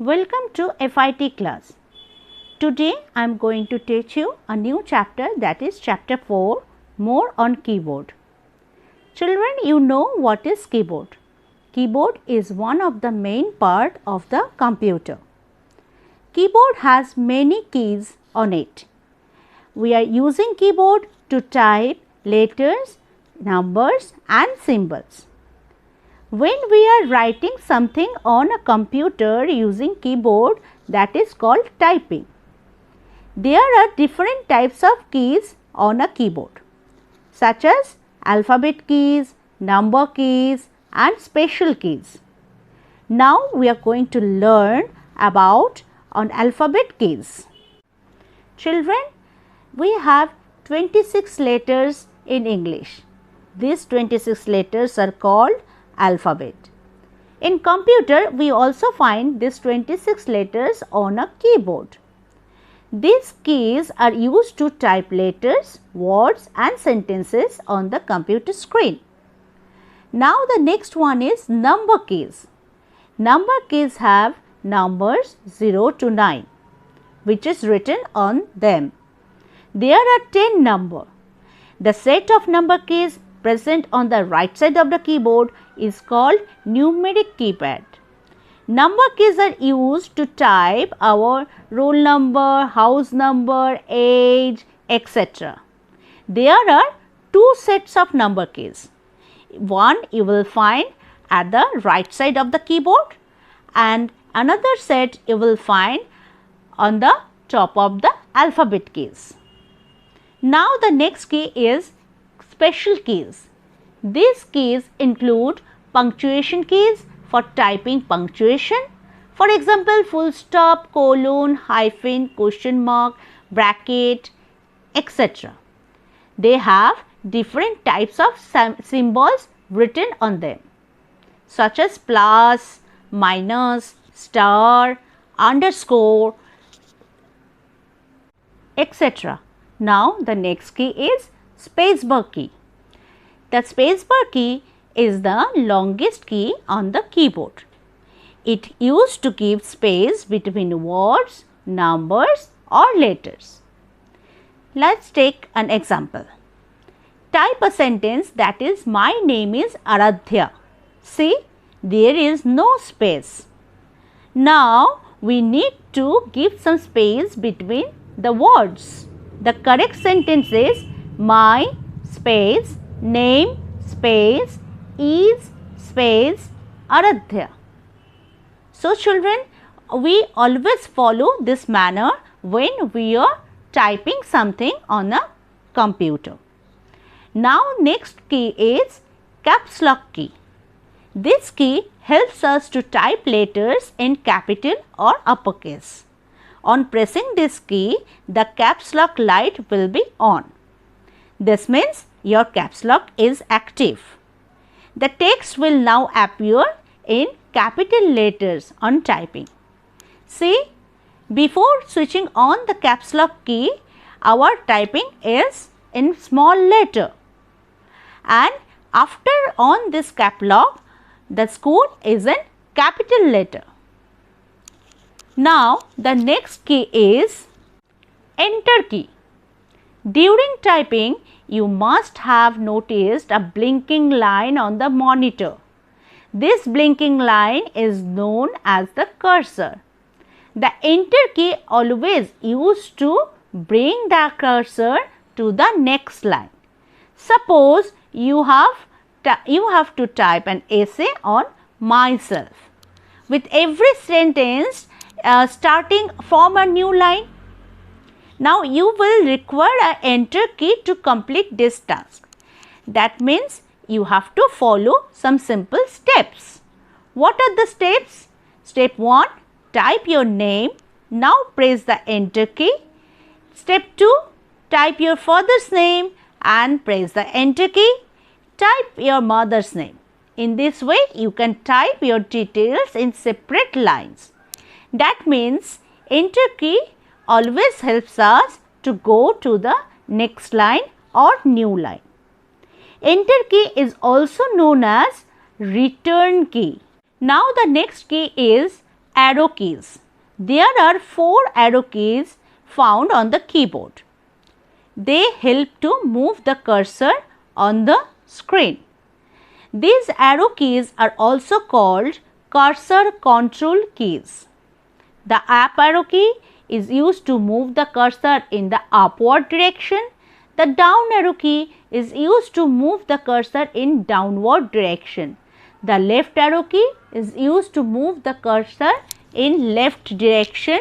Welcome to FIT class. Today I am going to teach you a new chapter, that is chapter 4, more on keyboard. Children, you know what is keyboard. Keyboard is one of the main part of the computer. Keyboard has many keys on it. We are using keyboard to type letters, numbers and symbols. When we are writing something on a computer using keyboard, that is called typing. There are different types of keys on a keyboard, such as alphabet keys, number keys and special keys. Now we are going to learn about on alphabet keys. Children, we have 26 letters in English. These 26 letters are called alphabet. In computer, we also find these 26 letters on a keyboard. These keys are used to type letters, words and sentences on the computer screen. Now the next one is number keys. Number keys have numbers 0 to 9, which is written on them. There are 10 numbers. The set of number keys present on the right side of the keyboard is called numeric keypad. Number keys are used to type our roll number, house number, age, etc. There are two sets of number keys. One you will find at the right side of the keyboard and another set you will find on the top of the alphabet keys. Now the next key is special keys. These keys include punctuation keys for typing punctuation. For example, full stop, colon, hyphen, question mark, bracket, etc. They have different types of symbols written on them, such as plus, minus, star, underscore, etc. Now the next key is spacebar key. The spacebar key is the longest key on the keyboard. It used to give space between words, numbers or letters. Let's take an example. Type a sentence that is, my name is Aradhya. See, there is no space. Now we need to give some space between the words. The correct sentence is my space name space is space Aradhya. So children, we always follow this manner when we are typing something on a computer. Now next key is caps lock key. This key helps us to type letters in capital or uppercase. On pressing this key, the caps lock light will be on. This means your caps lock is active. The text will now appear in capital letters on typing. See, before switching on the caps lock key, our typing is in small letter, and after on this cap lock, the scroll is in capital letter. Now the next key is enter key. During typing, you must have noticed a blinking line on the monitor. This blinking line is known as the cursor. The enter key always used to bring the cursor to the next line. Suppose you have to type an essay on myself. With every sentence starting from a new line. Now you will require an enter key to complete this task. That means you have to follow some simple steps. What are the steps? Step 1, type your name. Now press the enter key. Step 2, type your father's name and press the enter key. Type your mother's name. In this way, you can type your details in separate lines. That means enter key always helps us to go to the next line or new line. Enter key is also known as return key. Now the next key is arrow keys. There are 4 arrow keys found on the keyboard. They help to move the cursor on the screen. These arrow keys are also called cursor control keys. The up arrow key is used to move the cursor in the upward direction. The down arrow key is used to move the cursor in downward direction. The left arrow key is used to move the cursor in left direction,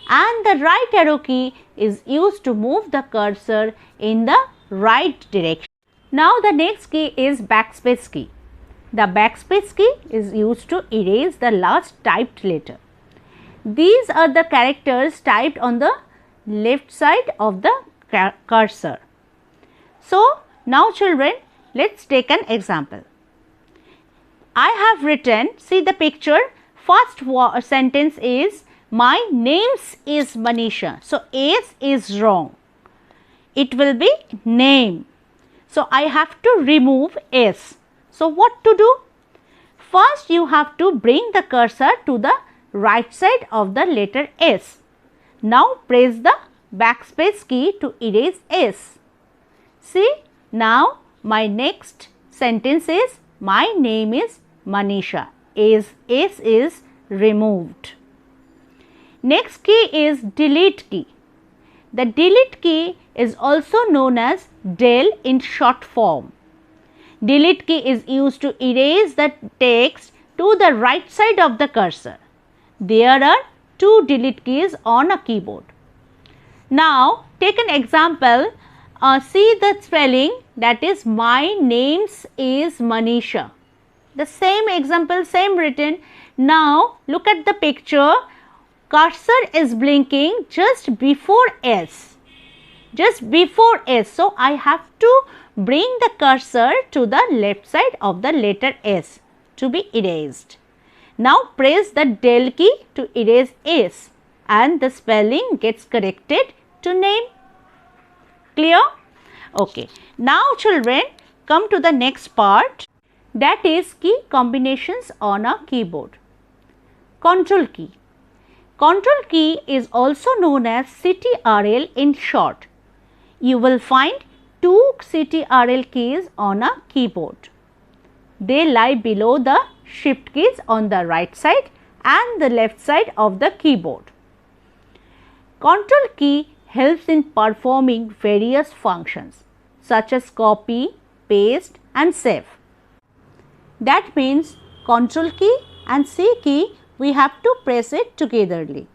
and the right arrow key is used to move the cursor in the right direction. Now the next key is backspace key. The backspace key is used to erase the last typed letter. These are the characters typed on the left side of the cursor. So now children, let's take an example. I have written, see the picture, first sentence is my names is Manisha. So S is wrong. It will be name. So I have to remove S. So what to do? First you have to bring the cursor to the right side of the letter S. Now press the backspace key to erase S. See, now my next sentence is my name is Manisha. S is removed. Next key is delete key. The delete key is also known as del in short form. Delete key is used to erase the text to the right side of the cursor. There are 2 delete keys on a keyboard. Now take an example. See the spelling, that is my names is Manisha. The same example, same written. Now look at the picture. Cursor is blinking just before S. Just before S. So I have to bring the cursor to the left side of the letter S to be erased. Now press the del key to erase S and the spelling gets corrected to name. Clear? Okay. Now children, come to the next part, that is key combinations on a keyboard. Control key. Control key is also known as CTRL in short. You will find 2 CTRL keys on a keyboard. They lie below the shift keys on the right side and the left side of the keyboard. Control key helps in performing various functions such as copy, paste and save. That means Control key and C key we have to press it togetherly.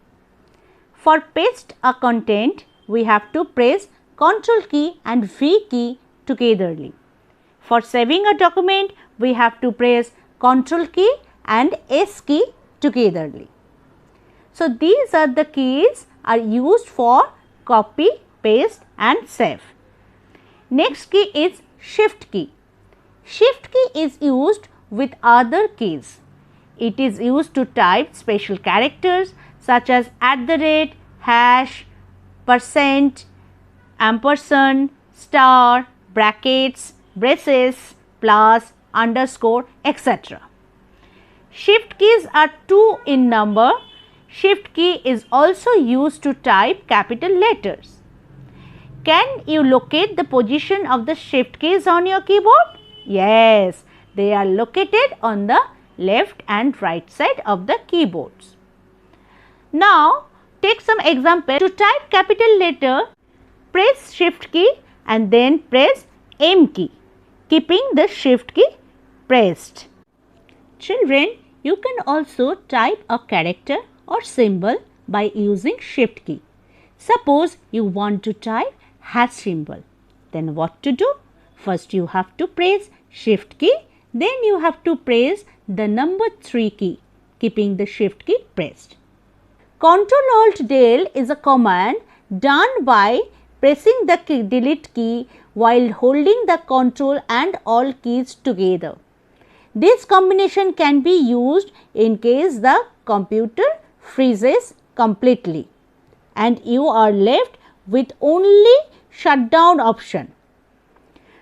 For paste a content, we have to press Control key and V key togetherly. For saving a document, we have to press Control key and S key togetherly. So these are the keys are used for copy, paste and save. Next key is Shift key. Shift key is used with other keys. It is used to type special characters such as @ hash, %, ampersand, star, brackets, braces, plus, underscore, etc. Shift keys are 2 in number. Shift key is also used to type capital letters. Can you locate the position of the shift keys on your keyboard? Yes, they are located on the left and right side of the keyboards. Now take some example. To type capital letter, press shift key and then press M key, keeping the shift key pressed. Children, you can also type a character or symbol by using shift key. Suppose you want to type hash symbol. Then what to do? First you have to press shift key, then you have to press the number 3 key, keeping the shift key pressed. Ctrl Alt Del is a command done by pressing the delete key while holding the Ctrl and Alt keys together. This combination can be used in case the computer freezes completely and you are left with only shutdown option.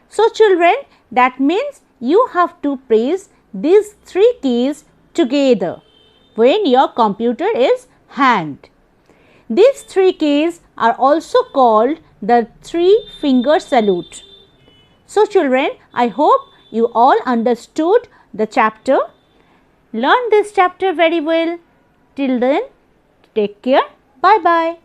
So children, that means you have to press these 3 keys together. when your computer is hanged. These three keys are also called the three-finger salute. So children, I hope you all understood the chapter. Learn this chapter very well. Till then, take care. Bye-bye.